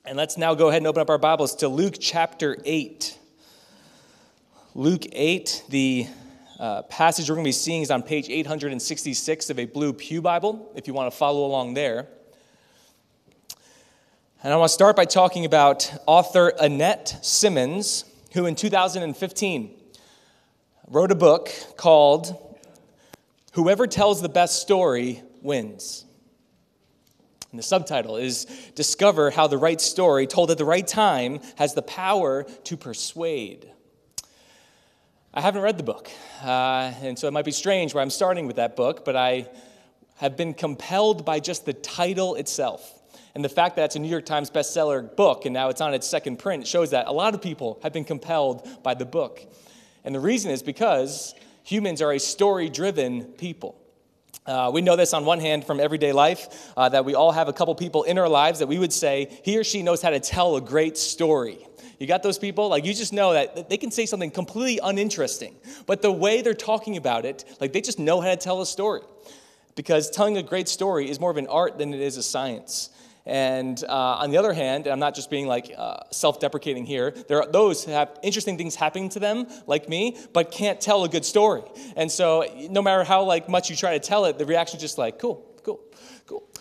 And let's now go ahead and open up our Bibles to Luke chapter 8. Luke 8, the passage we're going to be seeing is on page 866 of a blue pew Bible, if you want to follow along there. And I want to start by talking about author Annette Simmons, who in 2015 wrote a book called Whoever Tells the Best Story Wins. And the subtitle is Discover How the Right Story Told at the Right Time Has the Power to Persuade. I haven't read the book, and so it might be strange where I'm starting with that book, but I have been compelled by just the title itself. And the fact that it's a New York Times bestseller book, and now it's on its second print, shows that a lot of people have been compelled by the book. And the reason is because humans are a story-driven people. We know this on one hand from everyday life, that we all have a couple people in our lives that we would say, he or she knows how to tell a great story. You got those people? Like, you just know that they can say something completely uninteresting, but the way they're talking about it, like, they just know how to tell a story. Because telling a great story is more of an art than it is a science. And on the other hand, and I'm not just being like self-deprecating here, there are those who have interesting things happening to them, like me, but can't tell a good story. And so no matter how much you try to tell it, the reaction is just like, cool.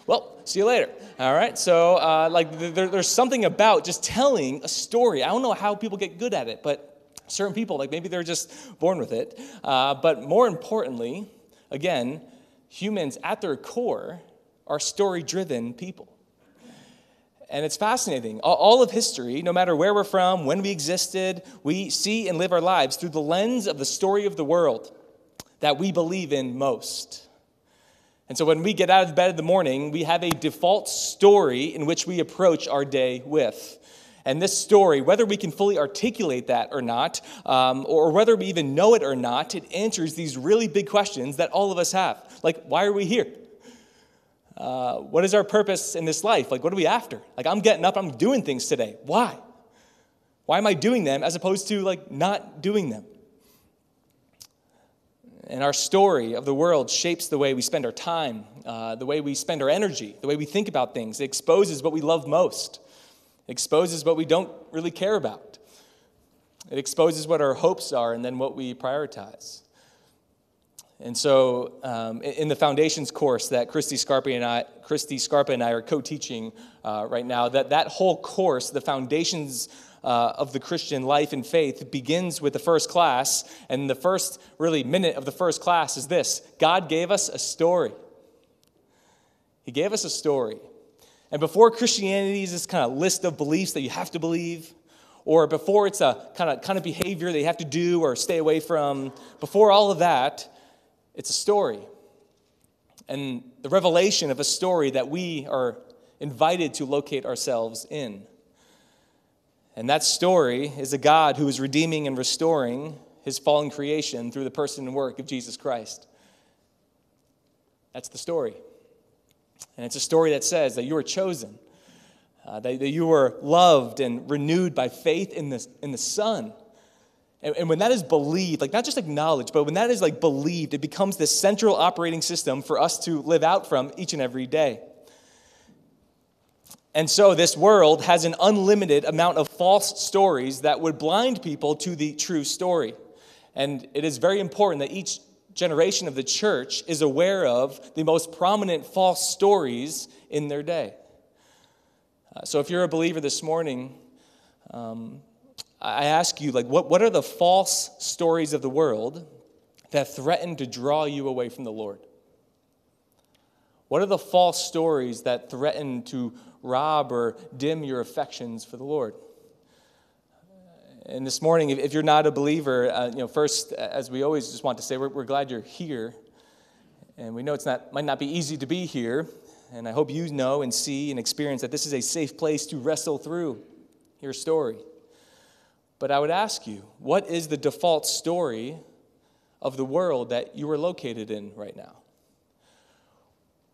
Well, see you later. All right. So there's something about just telling a story. I don't know how people get good at it, but certain people, maybe they're just born with it. But more importantly, again, humans at their core are story-driven people. And it's fascinating. All of history, no matter where we're from, when we existed, we see and live our lives through the lens of the story of the world that we believe in most. And so when we get out of bed in the morning, we have a default story in which we approach our day with. And this story, whether we can fully articulate that or not, or whether we even know it or not, it answers these really big questions that all of us have. Like, why are we here? What is our purpose in this life? What are we after? I'm getting up, I'm doing things today. Why? Why am I doing them as opposed to, not doing them? And our story of the world shapes the way we spend our time, the way we spend our energy, the way we think about things. It exposes what we love most. It exposes what we don't really care about. It exposes what our hopes are and then what we prioritize. And so in the Foundations course that Christy Scarpa and I are co-teaching right now, that whole course, the Foundations of the Christian life and faith, begins with the first class. And the first really minute of the first class is this: God gave us a story. He gave us a story. And before Christianity is this kind of list of beliefs that you have to believe, or before it's a kind of behavior that you have to do or stay away from, before all of that, it's a story. And the revelation of a story that we are invited to locate ourselves in. And that story is a God who is redeeming and restoring his fallen creation through the person and work of Jesus Christ. That's the story. And it's a story that says that you are chosen, that you are loved and renewed by faith in the Son. And when that is believed, not just acknowledged, but when that is believed, it becomes this central operating system for us to live out from each and every day. And so this world has an unlimited amount of false stories that would blind people to the true story. And it is very important that each generation of the church is aware of the most prominent false stories in their day. So if you're a believer this morning, I ask you, what are the false stories of the world that threaten to draw you away from the Lord? What are the false stories that threaten to rob or dim your affections for the Lord? And this morning, if you're not a believer, first, as we always just want to say, we're glad you're here. And we know might not be easy to be here. And I hope you know and see and experience that this is a safe place to wrestle through your story. But I would ask you, what is the default story of the world that you are located in right now?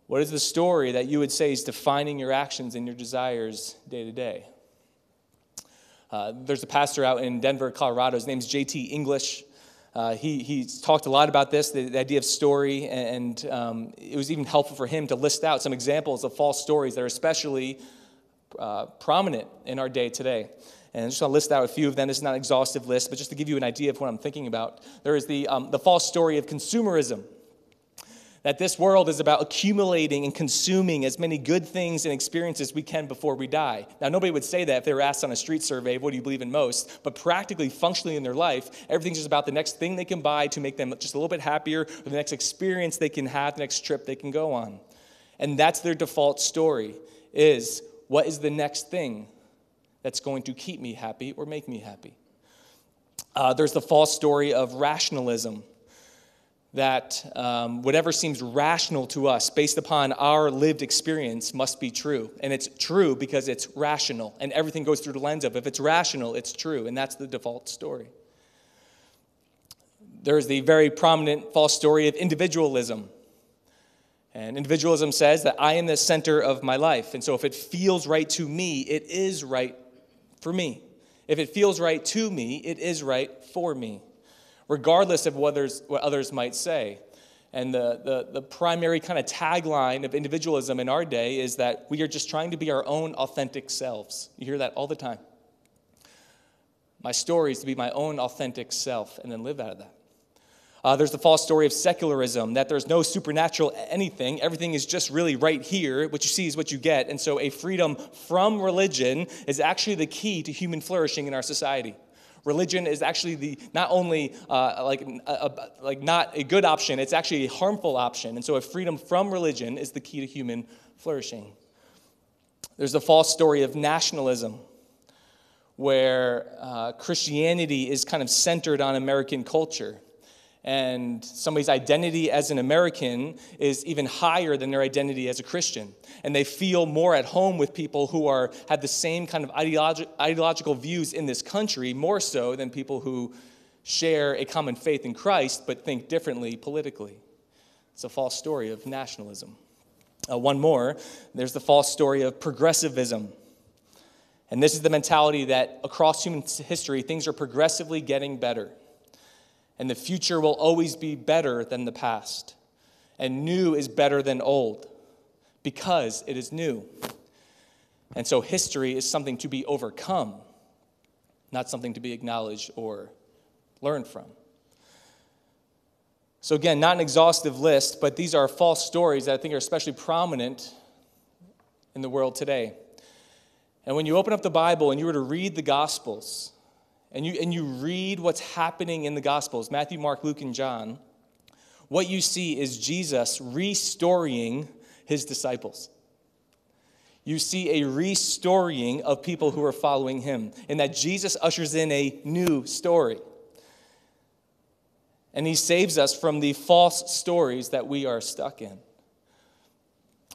What is the story that you would say is defining your actions and your desires day to day? There's a pastor out in Denver, Colorado. His name's J.T. English. He's talked a lot about this, the idea of story, and it was even helpful for him to list out some examples of false stories that are especially prominent in our day today. And I just want to list out a few of them. This is not an exhaustive list, but just to give you an idea of what I'm thinking about. There is the false story of consumerism, that this world is about accumulating and consuming as many good things and experiences as we can before we die. Now, nobody would say that if they were asked on a street survey, what do you believe in most? But practically, functionally in their life, everything's just about the next thing they can buy to make them just a little bit happier, or the next experience they can have, the next trip they can go on. And that's their default story, is what is the next thing that's going to keep me happy or make me happy? There's the false story of rationalism, that whatever seems rational to us based upon our lived experience must be true. And it's true because it's rational. And everything goes through the lens of if it's rational, it's true. And that's the default story. There's the very prominent false story of individualism. And individualism says that I am the center of my life. And so if it feels right to me, it is right for me. If it feels right to me, it is right for me, regardless of what others might say. And the primary kind of tagline of individualism in our day is that we are just trying to be our own authentic selves. You hear that all the time. My story is to be my own authentic self and then live out of that. There's the false story of secularism, that there's no supernatural anything. Everything is just really right here. What you see is what you get. And so a freedom from religion is actually the key to human flourishing in our society. Religion is actually not only not a good option, it's actually a harmful option. And so a freedom from religion is the key to human flourishing. There's the false story of nationalism, where Christianity is kind of centered on American culture. And somebody's identity as an American is even higher than their identity as a Christian. And they feel more at home with people who have the same kind of ideological views in this country, more so than people who share a common faith in Christ but think differently politically. It's a false story of nationalism. One more, there's the false story of progressivism. And this is the mentality that across human history, things are progressively getting better. And the future will always be better than the past. And new is better than old because it is new. And so history is something to be overcome, not something to be acknowledged or learned from. So again, not an exhaustive list, but these are false stories that I think are especially prominent in the world today. And when you open up the Bible and you were to read the Gospels, and you read what's happening in the Gospels, Matthew, Mark, Luke, and John, what you see is Jesus restoring his disciples. You see a restoring of people who are following him, and that Jesus ushers in a new story. And he saves us from the false stories that we are stuck in.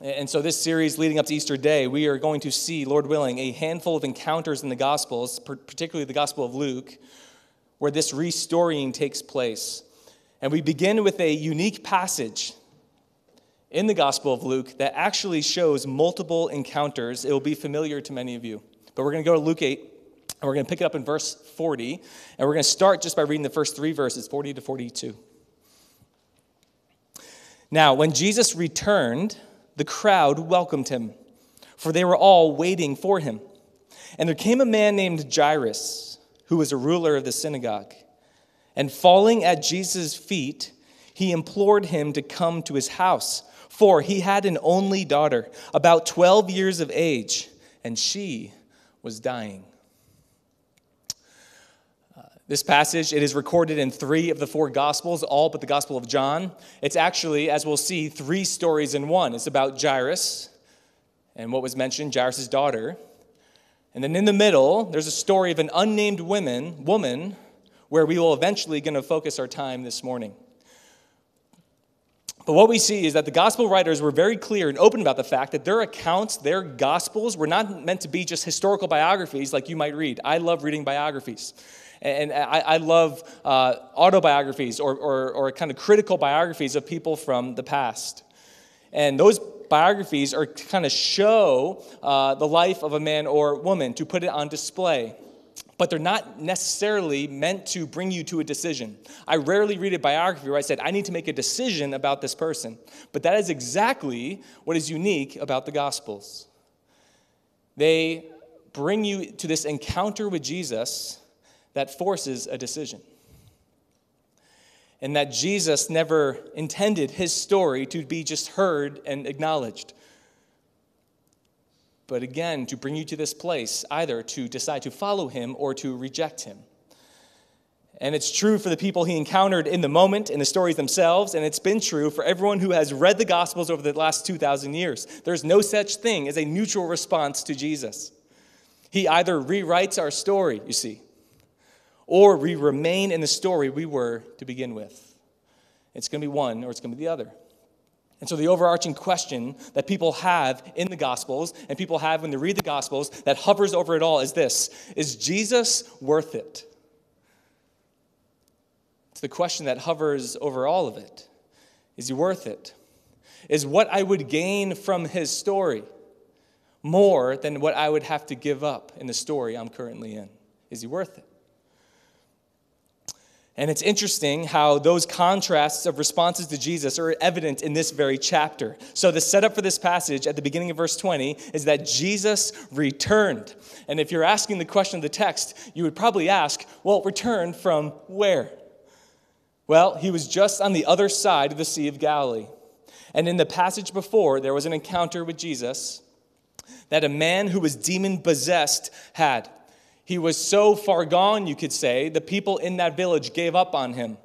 And so this series leading up to Easter Day, we are going to see, Lord willing, a handful of encounters in the Gospels, particularly the Gospel of Luke, where this restoring takes place. And we begin with a unique passage in the Gospel of Luke that actually shows multiple encounters. It will be familiar to many of you. But we're going to go to Luke 8, and we're going to pick it up in verse 40. And we're going to start just by reading the first 3 verses, 40 to 42. Now, when Jesus returned, the crowd welcomed him, for they were all waiting for him. And there came a man named Jairus, who was a ruler of the synagogue. And falling at Jesus' feet, he implored him to come to his house, for he had an only daughter, about 12 years of age, and she was dying. This passage, it is recorded in 3 of the 4 Gospels, all but the Gospel of John. It's actually, as we'll see, 3 stories in one. It's about Jairus and what was mentioned, Jairus' daughter. And then in the middle, there's a story of an unnamed woman, where we will eventually going to focus our time this morning. But what we see is that the gospel writers were very clear and open about the fact that their accounts, their gospels, were not meant to be just historical biographies like you might read. I love reading biographies. And I love autobiographies or kind of critical biographies of people from the past. And those biographies are to kind of show the life of a man or woman, to put it on display. But they're not necessarily meant to bring you to a decision. I rarely read a biography where I said, I need to make a decision about this person. But that is exactly what is unique about the Gospels. They bring you to this encounter with Jesus that forces a decision. And that Jesus never intended his story to be just heard and acknowledged. But again, to bring you to this place, either to decide to follow him or to reject him. And it's true for the people he encountered in the moment, in the stories themselves, and it's been true for everyone who has read the Gospels over the last 2,000 years. There's no such thing as a neutral response to Jesus. He either rewrites our story, you see, or we remain in the story we were to begin with. It's going to be one or it's going to be the other. And so the overarching question that people have in the Gospels and people have when they read the Gospels that hovers over it all is this: is Jesus worth it? It's the question that hovers over all of it. Is he worth it? Is what I would gain from his story more than what I would have to give up in the story I'm currently in? Is he worth it? And it's interesting how those contrasts of responses to Jesus are evident in this very chapter. So the setup for this passage at the beginning of verse 20 is that Jesus returned. And if you're asking the question of the text, you would probably ask, well, returned from where? Well, he was just on the other side of the Sea of Galilee. And in the passage before, there was an encounter with Jesus that a man who was demon-possessed had. He was so far gone, you could say, the people in that village gave up on him.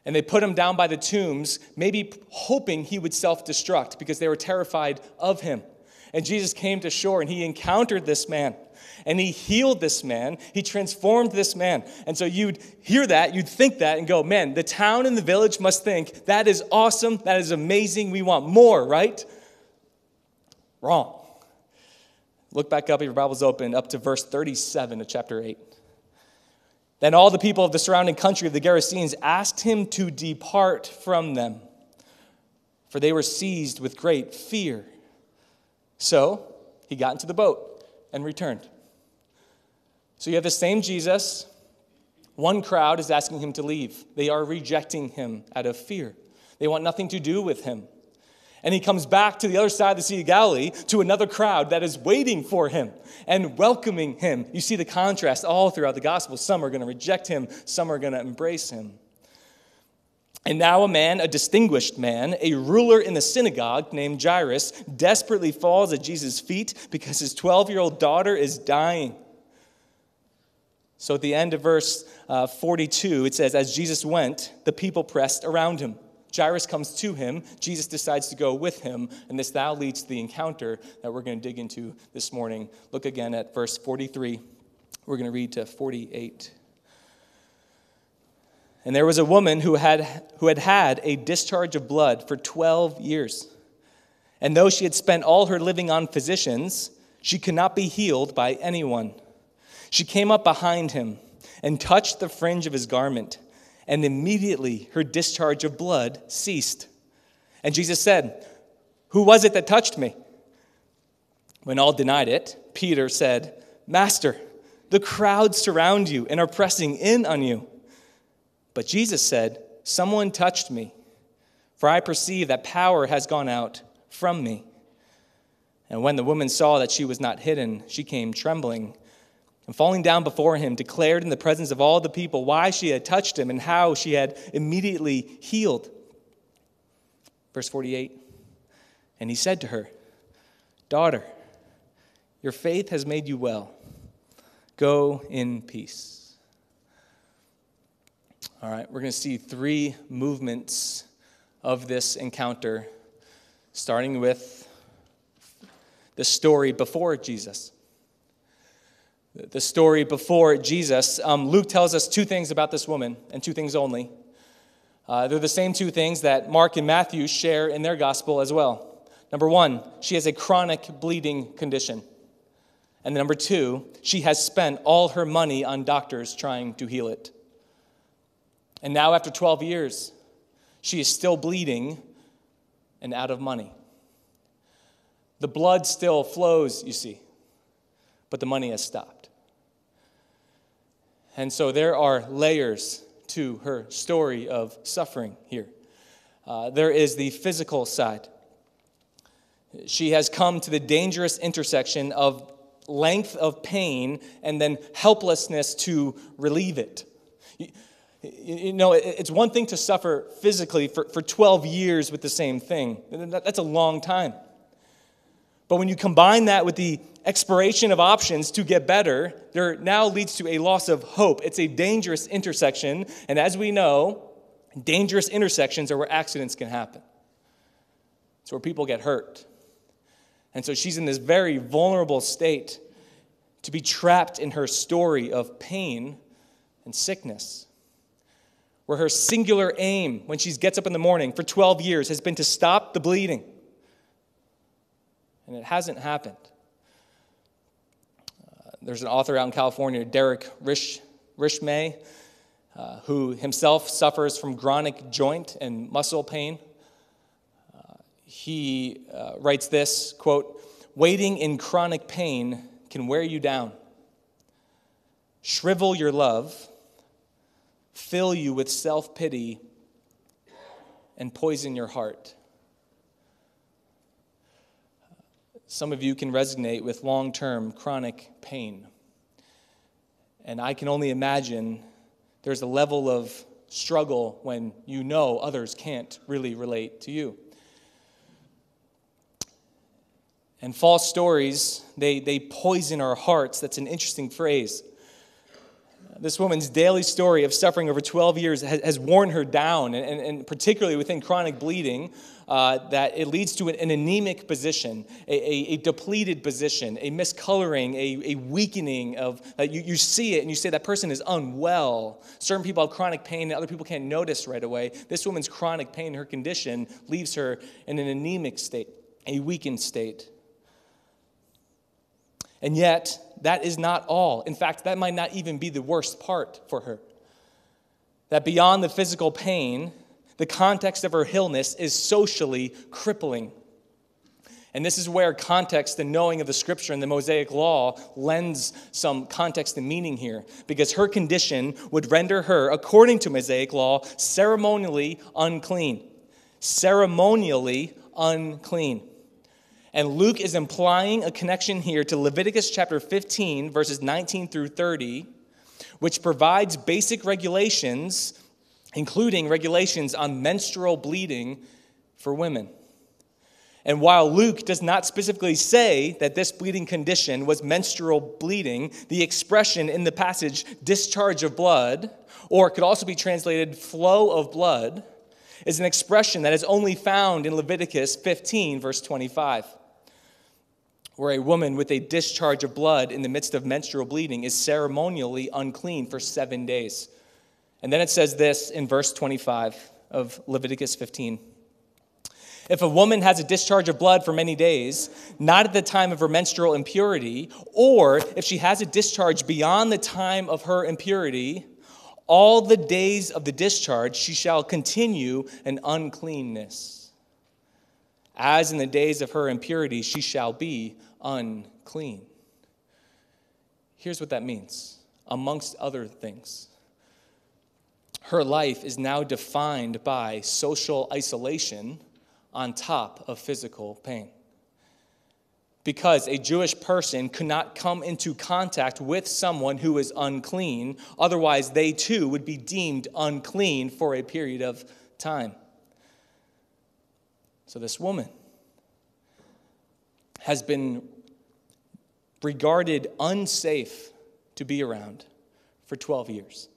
And they put him down by the tombs, maybe hoping he would self-destruct because they were terrified of him. And Jesus came to shore and he encountered this man. And he healed this man. He transformed this man. And so you'd hear that, you'd think that and go, man, the town and the village must think, that is awesome, that is amazing, we want more, right? Wrong. Look back up, if your Bible's open, up to verse 37 of chapter 8. Then all the people of the surrounding country of the Gerasenes asked him to depart from them, for they were seized with great fear. So he got into the boat and returned. So you have the same Jesus. One crowd is asking him to leave. They are rejecting him out of fear. They want nothing to do with him. And he comes back to the other side of the Sea of Galilee to another crowd that is waiting for him and welcoming him. You see the contrast all throughout the gospel. Some are going to reject him. Some are going to embrace him. And now a man, a distinguished man, a ruler in the synagogue named Jairus, desperately falls at Jesus' feet because his 12-year-old daughter is dying. So at the end of verse 42, it says, as Jesus went, the people pressed around him. Jairus comes to him. Jesus decides to go with him. And this now leads to the encounter that we're going to dig into this morning. Look again at verse 43. We're going to read to 48. And there was a woman who had had a discharge of blood for 12 years. And though she had spent all her living on physicians, she could not be healed by anyone. She came up behind him and touched the fringe of his garment. And immediately her discharge of blood ceased. And Jesus said, who was it that touched me? When all denied it, Peter said, Master, the crowds surround you and are pressing in on you. But Jesus said, someone touched me, for I perceive that power has gone out from me. And when the woman saw that she was not hidden, she came trembling, and falling down before him, declared in the presence of all the people why she had touched him and how she had immediately healed. Verse 48, and he said to her, Daughter, your faith has made you well. Go in peace. All right, we're going to see three movements of this encounter, starting with the story before Jesus. The story before Jesus, Luke tells us two things about this woman, and two things only. They're the same two things that Mark and Matthew share in their gospel as well. Number one, she has a chronic bleeding condition. And number two, she has spent all her money on doctors trying to heal it. And now after 12 years, she is still bleeding and out of money. The blood still flows, you see, but the money has stopped. And so there are layers to her story of suffering here. There is the physical side. She has come to the dangerous intersection of length of pain and then helplessness to relieve it. You know, it's one thing to suffer physically for 12 years with the same thing. That's a long time. But when you combine that with the expiration of options to get better, there now leads to a loss of hope. It's a dangerous intersection, and as we know, dangerous intersections are where accidents can happen. It's where people get hurt. And so she's in this very vulnerable state to be trapped in her story of pain and sickness, where her singular aim when she gets up in the morning for 12 years has been to stop the bleeding. And it hasn't happened. There's an author out in California, Derek Rishmay, who himself suffers from chronic joint and muscle pain. He writes this, quote, "Waiting in chronic pain can wear you down, shrivel your love, fill you with self-pity, and poison your heart." Some of you can resonate with long-term chronic pain. And I can only imagine there's a level of struggle when you know others can't really relate to you. And false stories, they poison our hearts. That's an interesting phrase. This woman's daily story of suffering over 12 years has worn her down, and particularly within chronic bleeding, that it leads to an anemic position, a depleted position, a miscoloring, a weakening of, you see it and you say that person is unwell. Certain people have chronic pain and other people can't notice right away. This woman's chronic pain, her condition, leaves her in an anemic state, a weakened state. And yet, that is not all. In fact, that might not even be the worst part for her. That beyond the physical pain, the context of her illness is socially crippling. And this is where context and knowing of the Scripture and the Mosaic Law lends some context and meaning here. Because her condition would render her, according to Mosaic Law, ceremonially unclean. Ceremonially unclean. And Luke is implying a connection here to Leviticus chapter 15, verses 19 through 30, which provides basic regulations, including regulations on menstrual bleeding for women. And while Luke does not specifically say that this bleeding condition was menstrual bleeding, the expression in the passage, discharge of blood, or it could also be translated flow of blood, is an expression that is only found in Leviticus 15, verse 25. Where a woman with a discharge of blood in the midst of menstrual bleeding is ceremonially unclean for 7 days. And then it says this in verse 25 of Leviticus 15. If a woman has a discharge of blood for many days, not at the time of her menstrual impurity, or if she has a discharge beyond the time of her impurity, all the days of the discharge she shall continue in uncleanness. As in the days of her impurity, she shall be unclean. Here's what that means, amongst other things. Her life is now defined by social isolation on top of physical pain. Because a Jewish person could not come into contact with someone who is unclean, otherwise they too would be deemed unclean for a period of time. So this woman has been regarded unsafe to be around for 12 years.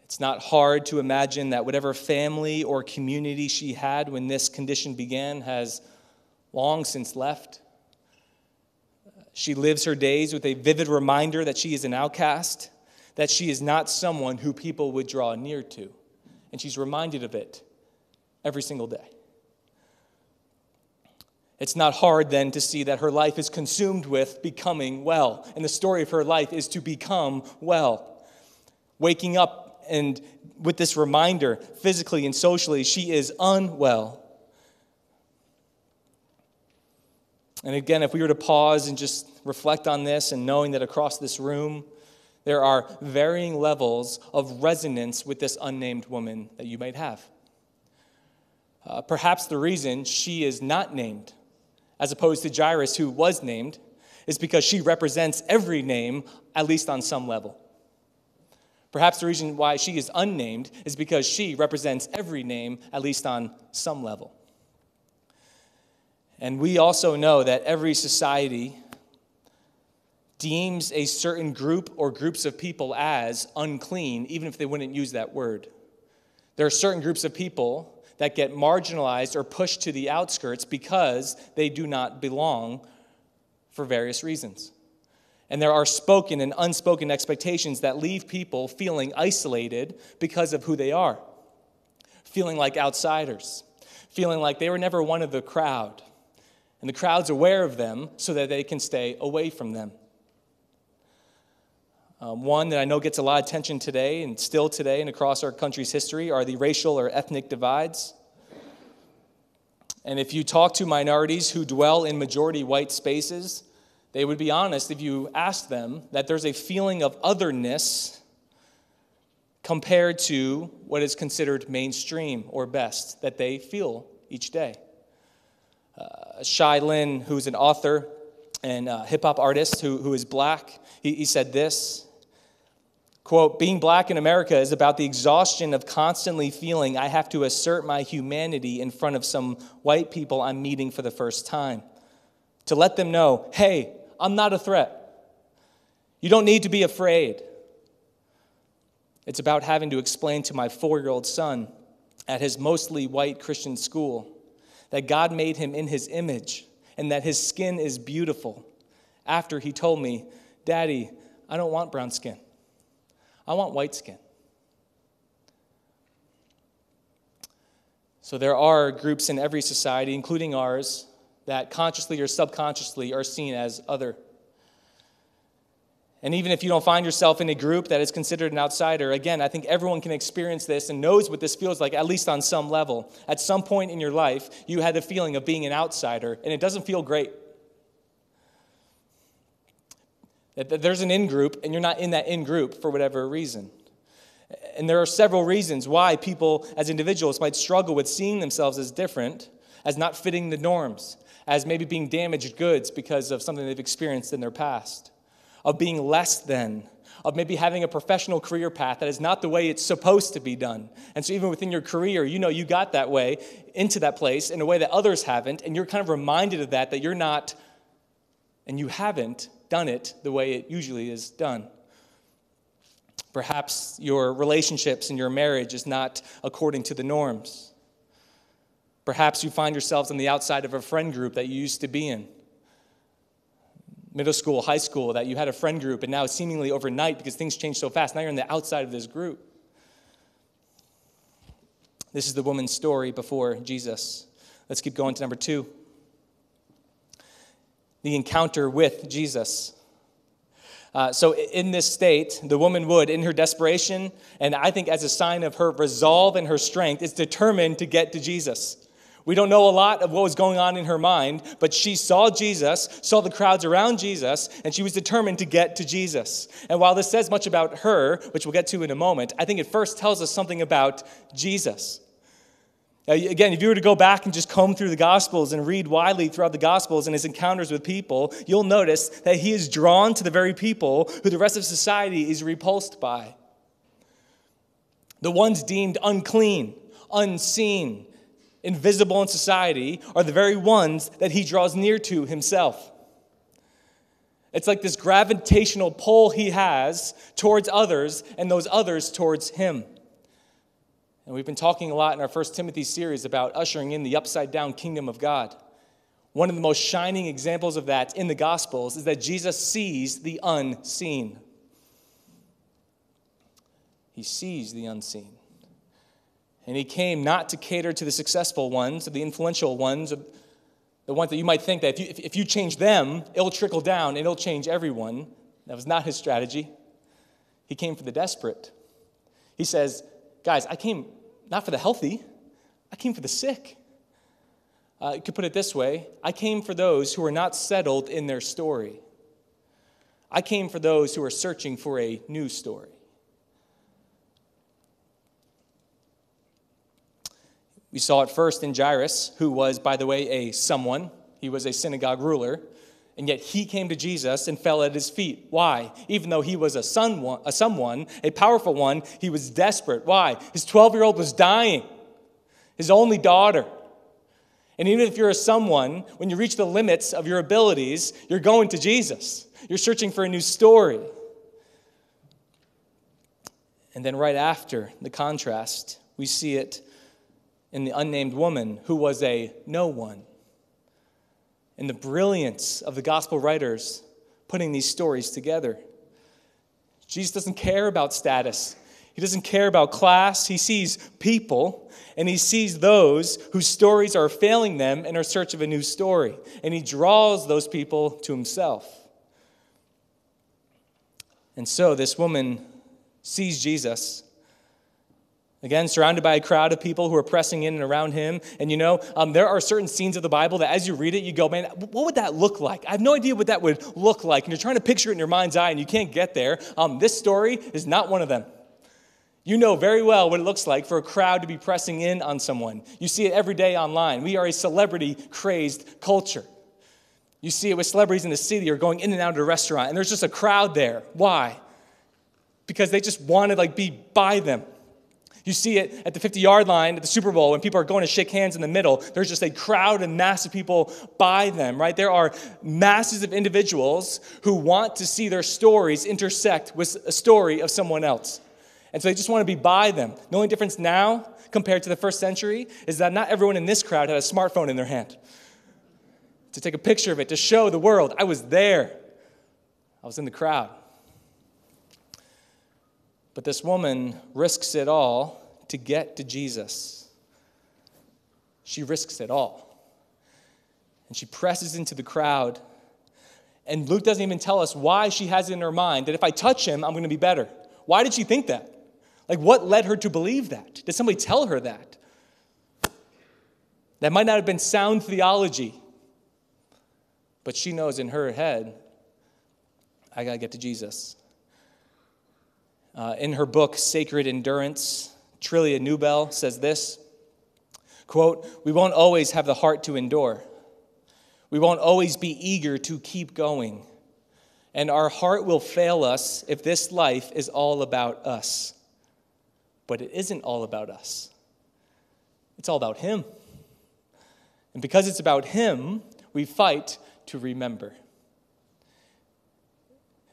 It's not hard to imagine that whatever family or community she had when this condition began has long since left. She lives her days with a vivid reminder that she is an outcast, that she is not someone who people would draw near to. And she's reminded of it every single day. It's not hard then to see that her life is consumed with becoming well. And the story of her life is to become well. Waking up and with this reminder, physically and socially, she is unwell. And again, if we were to pause and just reflect on this and knowing that across this room, there are varying levels of resonance with this unnamed woman that you might have. Perhaps the reason she is not named, as opposed to Jairus, who was named, is because she represents every name, at least on some level. Perhaps the reason why she is unnamed is because she represents every name, at least on some level. And we also know that every society deems a certain group or groups of people as unclean, even if they wouldn't use that word. There are certain groups of people that get marginalized or pushed to the outskirts because they do not belong for various reasons. And there are spoken and unspoken expectations that leave people feeling isolated because of who they are, feeling like outsiders, feeling like they were never one of the crowd, and the crowd's aware of them so that they can stay away from them. One that I know gets a lot of attention today and still today and across our country's history are the racial or ethnic divides. And if you talk to minorities who dwell in majority white spaces, they would be honest if you asked them that there's a feeling of otherness compared to what is considered mainstream or best that they feel each day. Shai Lin, who's an author and hip-hop artist who is black, he said this, quote, "Being black in America is about the exhaustion of constantly feeling I have to assert my humanity in front of some white people I'm meeting for the first time. To let them know, hey, I'm not a threat. You don't need to be afraid. It's about having to explain to my 4-year-old son at his mostly white Christian school that God made him in his image and that his skin is beautiful after he told me, Daddy, I don't want brown skin. I want white skin." So there are groups in every society, including ours, that consciously or subconsciously are seen as other. And even if you don't find yourself in a group that is considered an outsider, again, I think everyone can experience this and knows what this feels like, at least on some level. At some point in your life, you had the feeling of being an outsider, and it doesn't feel great. That there's an in-group, and you're not in that in-group for whatever reason. And there are several reasons why people as individuals might struggle with seeing themselves as different, as not fitting the norms, as maybe being damaged goods because of something they've experienced in their past, of being less than, of maybe having a professional career path that is not the way it's supposed to be done. And so even within your career, you know you got that way, into that place in a way that others haven't, and you're kind of reminded of that you're not, and you haven't done it the way it usually is done. Perhaps your relationships and your marriage is not according to the norms. Perhaps you find yourselves on the outside of a friend group that you used to be in. Middle school, high school, that you had a friend group, and now seemingly overnight, because things change so fast, now you're on the outside of this group. This is the woman's story before Jesus. Let's keep going to number 2. The encounter with Jesus. So in this state, the woman would, in her desperation, and I think as a sign of her resolve and her strength, is determined to get to Jesus. We don't know a lot of what was going on in her mind, but she saw Jesus, saw the crowds around Jesus, and she was determined to get to Jesus. And while this says much about her, which we'll get to in a moment, I think it first tells us something about Jesus. Again, if you were to go back and just comb through the Gospels and read widely throughout the Gospels and his encounters with people, you'll notice that he is drawn to the very people who the rest of society is repulsed by. The ones deemed unclean, unseen, invisible in society are the very ones that he draws near to himself. It's like this gravitational pull he has towards others and those others towards him. And we've been talking a lot in our 1 Timothy series about ushering in the upside-down kingdom of God. One of the most shining examples of that in the Gospels is that Jesus sees the unseen. He sees the unseen. And he came not to cater to the successful ones, or the influential ones, or the ones that you might think that if you change them, it'll trickle down and it'll change everyone. That was not his strategy. He came for the desperate. He says, guys, I came not for the healthy, I came for the sick. You could put it this way, I came for those who are not settled in their story. I came for those who are searching for a new story. We saw it first in Jairus, who was, by the way, a someone. He was a synagogue ruler. And yet he came to Jesus and fell at his feet. Why? Even though he was a someone, a powerful one, he was desperate. Why? His 12-year-old was dying, his only daughter. And even if you're a someone, when you reach the limits of your abilities, you're going to Jesus. You're searching for a new story. And then right after the contrast, we see it in the unnamed woman who was a no one. And the brilliance of the gospel writers putting these stories together. Jesus doesn't care about status. He doesn't care about class. He sees people, and he sees those whose stories are failing them and are in search of a new story. And he draws those people to himself. And so this woman sees Jesus, again, surrounded by a crowd of people who are pressing in and around him. And there are certain scenes of the Bible that as you read it, you go, man, what would that look like? I have no idea what that would look like. And you're trying to picture it in your mind's eye, and you can't get there. This story is not one of them. You know very well what it looks like for a crowd to be pressing in on someone. You see it every day online. We are a celebrity-crazed culture. You see it with celebrities in the city who are going in and out of a restaurant, and there's just a crowd there. Why? Because they just want to be by them. You see it at the 50-yard line at the Super Bowl when people are going to shake hands in the middle. There's just a crowd and mass of people by them, right? There are masses of individuals who want to see their stories intersect with a story of someone else. And so they just want to be by them. The only difference now compared to the first century is that not everyone in this crowd had a smartphone in their hand to take a picture of it, to show the world, I was there. I was in the crowd. But this woman risks it all to get to Jesus. She risks it all. And she presses into the crowd. And Luke doesn't even tell us why she has it in her mind that if I touch him, I'm going to be better. Why did she think that? What led her to believe that? Did somebody tell her that? That might not have been sound theology. But she knows in her head, I got to get to Jesus. In her book, Sacred Endurance, Trillia Newbell says this, quote, "We won't always have the heart to endure. We won't always be eager to keep going. And our heart will fail us if this life is all about us. But it isn't all about us. It's all about him. And because it's about him, we fight to remember."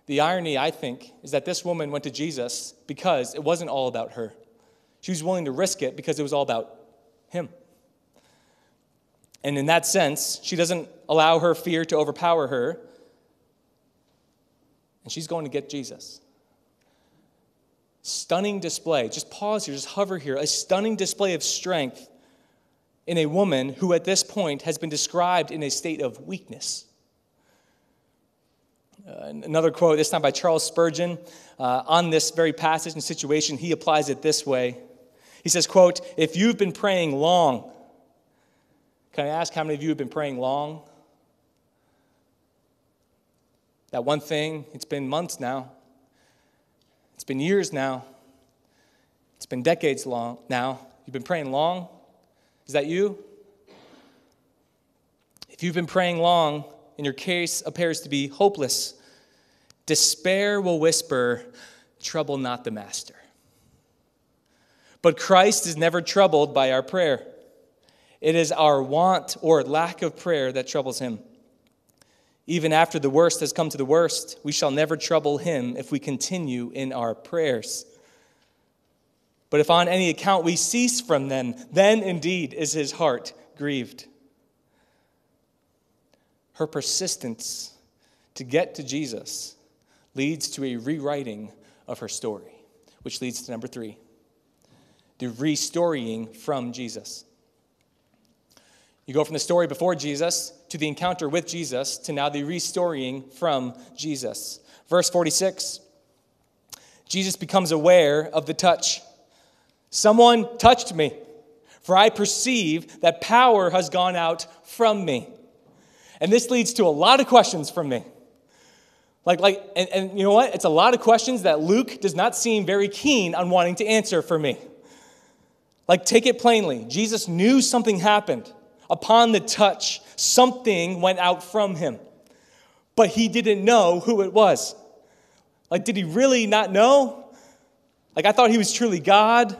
The irony, I think, is that this woman went to Jesus because it wasn't all about her. She was willing to risk it because it was all about him. And in that sense, she doesn't allow her fear to overpower her. And she's going to get Jesus. Stunning display. Just pause here, just hover here. A stunning display of strength in a woman who at this point has been described in a state of weakness. Another quote, this time by Charles Spurgeon, on this very passage and situation, he applies it this way. He says, quote, "If you've been praying long," can I ask how many of you have been praying long? That one thing, it's been months now. It's been years now. It's been decades long now. You've been praying long? Is that you? If you've been praying long and your case appears to be hopeless, despair will whisper, "Trouble not the master." But Christ is never troubled by our prayer. It is our want or lack of prayer that troubles him. Even after the worst has come to the worst, we shall never trouble him if we continue in our prayers. But if on any account we cease from them, then indeed is his heart grieved. Her persistence to get to Jesus leads to a rewriting of her story, which leads to number 3, the restorying from Jesus. You go from the story before Jesus to the encounter with Jesus to now the restorying from Jesus. Verse 46, Jesus becomes aware of the touch. "Someone touched me, for I perceive that power has gone out from me." And this leads to a lot of questions from me. And you know what? It's a lot of questions that Luke does not seem very keen on wanting to answer for me. Take it plainly. Jesus knew something happened. Upon the touch, something went out from him. but he didn't know who it was. Like, did he really not know? Like, I thought he was truly God.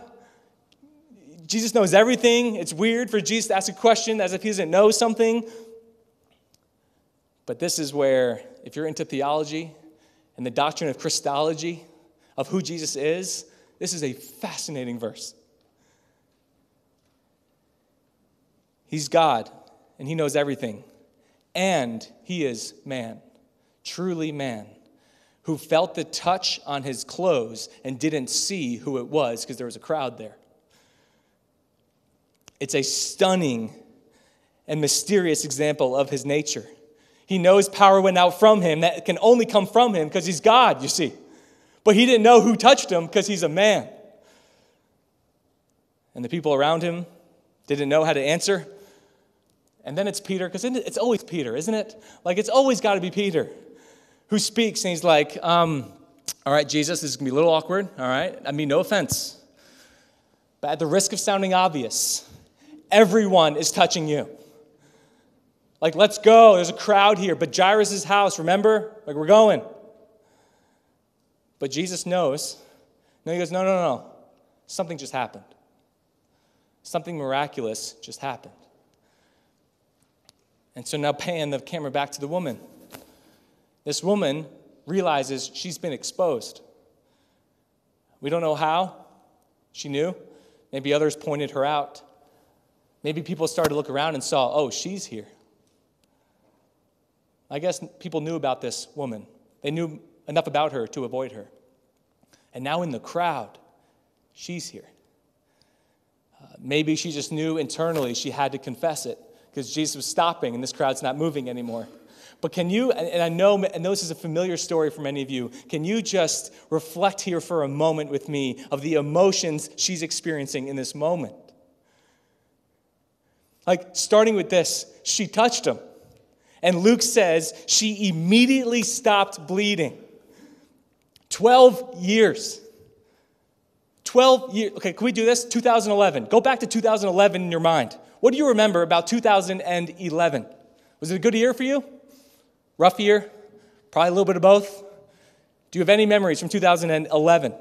Jesus knows everything. It's weird for Jesus to ask a question as if he doesn't know something. But this is where, if you're into theology and the doctrine of Christology, of who Jesus is, this is a fascinating verse. He's God, and he knows everything. And he is man, truly man, who felt the touch on his clothes and didn't see who it was because there was a crowd there. It's a stunning and mysterious example of his nature. He knows power went out from him. That can only come from him because he's God, you see. But he didn't know who touched him because he's a man. And the people around him didn't know how to answer. And then it's Peter, because it's always Peter, isn't it? Like, it's always got to be Peter who speaks, and he's like, all right, Jesus, this is going to be a little awkward, all right? I mean, no offense. But at the risk of sounding obvious, everyone is touching you. Like, let's go. There's a crowd here. But Jairus' house, remember? Like, we're going. But Jesus knows. No, he goes, no. Something just happened. Something miraculous just happened. And so now pan the camera back to the woman. This woman realizes she's been exposed. We don't know how. She knew. Maybe others pointed her out. Maybe people started to look around and saw, oh, she's here. I guess people knew about this woman. They knew enough about her to avoid her. And now in the crowd, she's here. Maybe she just knew internally she had to confess it because Jesus was stopping and this crowd's not moving anymore. But can you, and I know this is a familiar story for many of you, can you just reflect here for a moment with me of the emotions she's experiencing in this moment? Like, starting with this, she touched him. And Luke says she immediately stopped bleeding. 12 years. 12 years. Okay, can we do this? 2011. Go back to 2011 in your mind. What do you remember about 2011? Was it a good year for you? Rough year? Probably a little bit of both. Do you have any memories from 2011?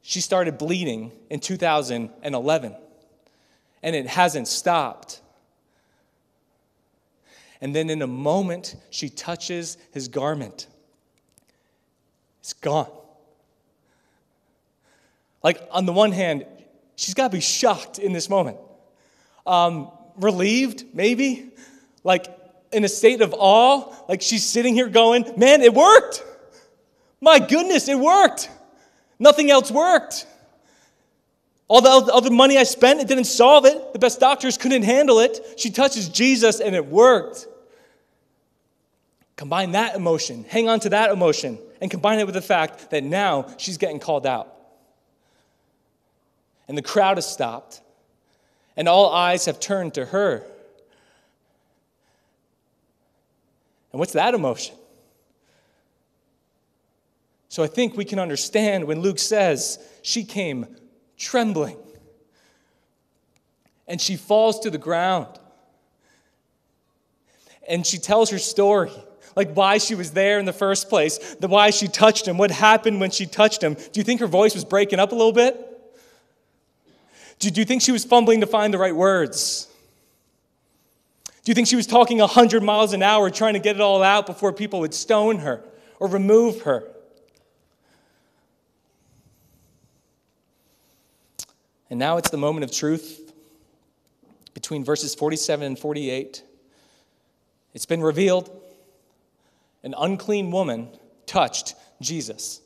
She started bleeding in 2011, and it hasn't stopped. And then in a moment, she touches his garment. It's gone. Like, on the one hand, she's got to be shocked in this moment. Relieved, maybe. Like, in a state of awe. Like, she's sitting here going, man, it worked. My goodness, it worked. Nothing else worked. All the other money I spent, it didn't solve it. The best doctors couldn't handle it. She touches Jesus, and it worked. Combine that emotion, hang on to that emotion, and combine it with the fact that now she's getting called out. And the crowd has stopped, and all eyes have turned to her. And what's that emotion? So I think we can understand when Luke says she came trembling, and she falls to the ground, and she tells her story. Like, why she was there in the first place, why she touched him, what happened when she touched him. Do you think her voice was breaking up a little bit? Do you think she was fumbling to find the right words? Do you think she was talking 100 miles an hour trying to get it all out before people would stone her or remove her? And now it's the moment of truth between verses 47 and 48. It's been revealed. An unclean woman touched Jesus,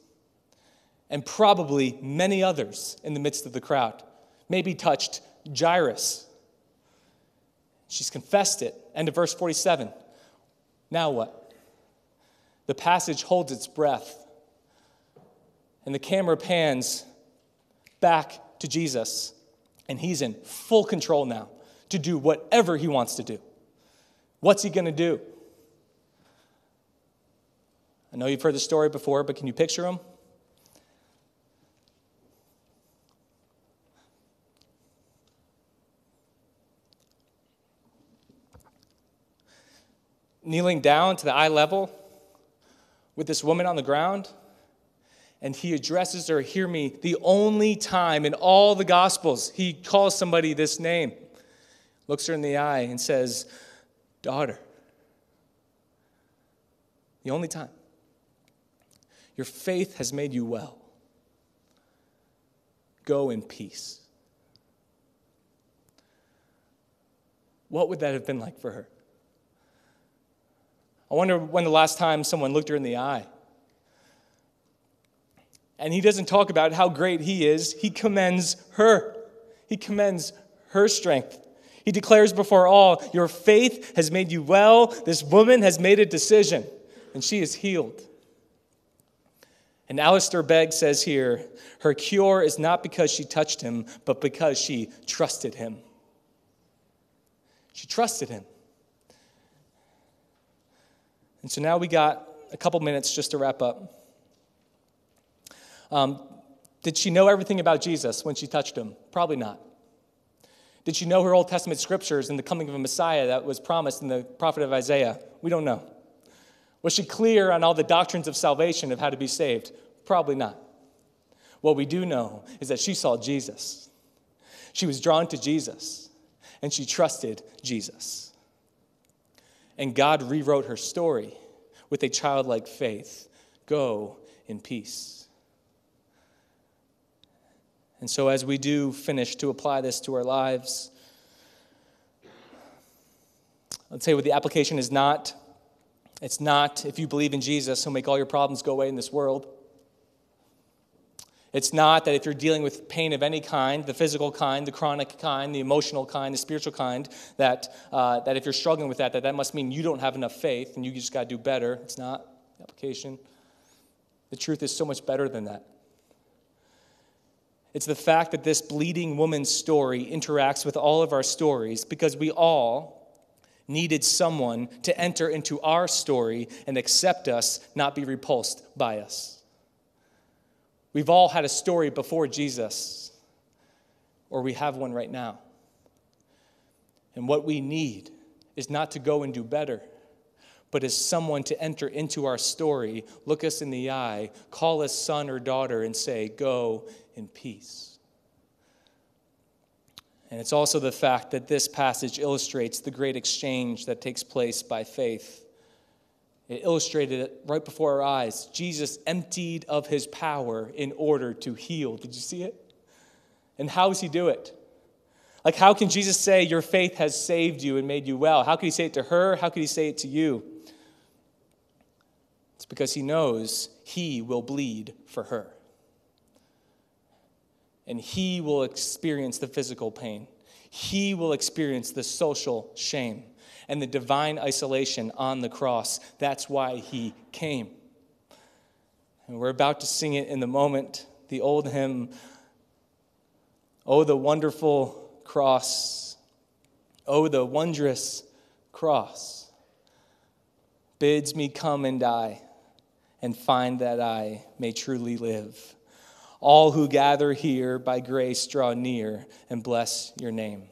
and probably many others in the midst of the crowd. Maybe touched Jairus. She's confessed it. End of verse 47. Now what? The passage holds its breath, and the camera pans back to Jesus, and he's in full control now to do whatever he wants to do. What's he going to do? I know you've heard the story before, but can you picture him? kneeling down to the eye level with this woman on the ground, and he addresses her, hear me, the only time in all the Gospels he calls somebody this name, looks her in the eye and says, daughter. The only time. Your faith has made you well. Go in peace. What would that have been like for her? I wonder when the last time someone looked her in the eye. And he doesn't talk about how great he is. He commends her. He commends her strength. He declares before all, your faith has made you well. This woman has made a decision, and she is healed. And Alistair Begg says here, her cure is not because she touched him, but because she trusted him. She trusted him. And so now we got a couple minutes just to wrap up. Did she know everything about Jesus when she touched him? Probably not. Did she know her Old Testament scriptures and the coming of a Messiah that was promised in the prophet of Isaiah? We don't know. Was she clear on all the doctrines of salvation of how to be saved? Probably not. What we do know is that she saw Jesus. She was drawn to Jesus, and she trusted Jesus. And God rewrote her story with a childlike faith. Go in peace. And so as we do finish to apply this to our lives, I'd say what the application is not, it's not if you believe in Jesus, he'll make all your problems go away in this world. It's not that if you're dealing with pain of any kind, the physical kind, the chronic kind, the emotional kind, the spiritual kind, that if you're struggling with that must mean you don't have enough faith and you just got to do better. It's not the application. The truth is so much better than that. It's the fact that this bleeding woman's story interacts with all of our stories because we all needed someone to enter into our story and accept us, not be repulsed by us. We've all had a story before Jesus, or we have one right now. And what we need is not to go and do better, but as someone to enter into our story, look us in the eye, call us son or daughter, and say, go in peace. And it's also the fact that this passage illustrates the great exchange that takes place by faith. It illustrated it right before our eyes. Jesus emptied of his power in order to heal. Did you see it? And how does he do it? Like, how can Jesus say, your faith has saved you and made you well? How could he say it to her? How could he say it to you? It's because he knows he will bleed for her. And he will experience the physical pain. He will experience the social shame and the divine isolation on the cross. That's why he came. And we're about to sing it in the moment, the old hymn, "Oh, the wonderful cross, oh, the wondrous cross, bids me come and die, and find that I may truly live. All who gather here by grace draw near and bless your name."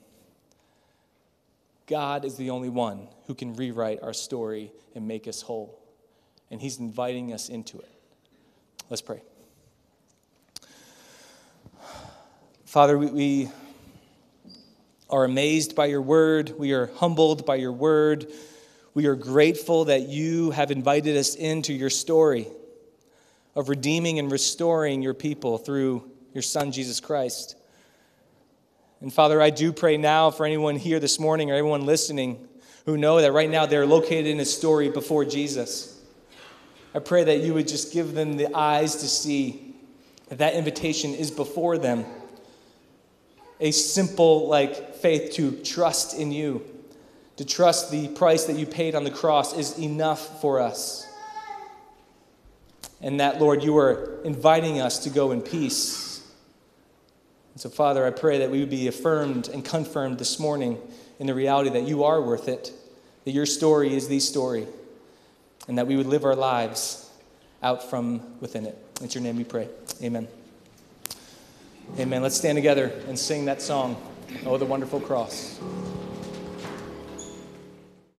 God is the only one who can rewrite our story and make us whole. And he's inviting us into it. Let's pray. Father, we are amazed by your word. We are humbled by your word. We are grateful that you have invited us into your story of redeeming and restoring your people through your Son, Jesus Christ. And Father, I do pray now for anyone here this morning or anyone listening who know that right now they're located in a story before Jesus. I pray that you would just give them the eyes to see that that invitation is before them. A simple, faith to trust in you, to trust the price that you paid on the cross is enough for us. And that, Lord, you are inviting us to go in peace. And so, Father, I pray that we would be affirmed and confirmed this morning in the reality that you are worth it, that your story is the story, and that we would live our lives out from within it. In your name we pray. Amen. Amen. Let's stand together and sing that song, "Oh, the Wonderful Cross."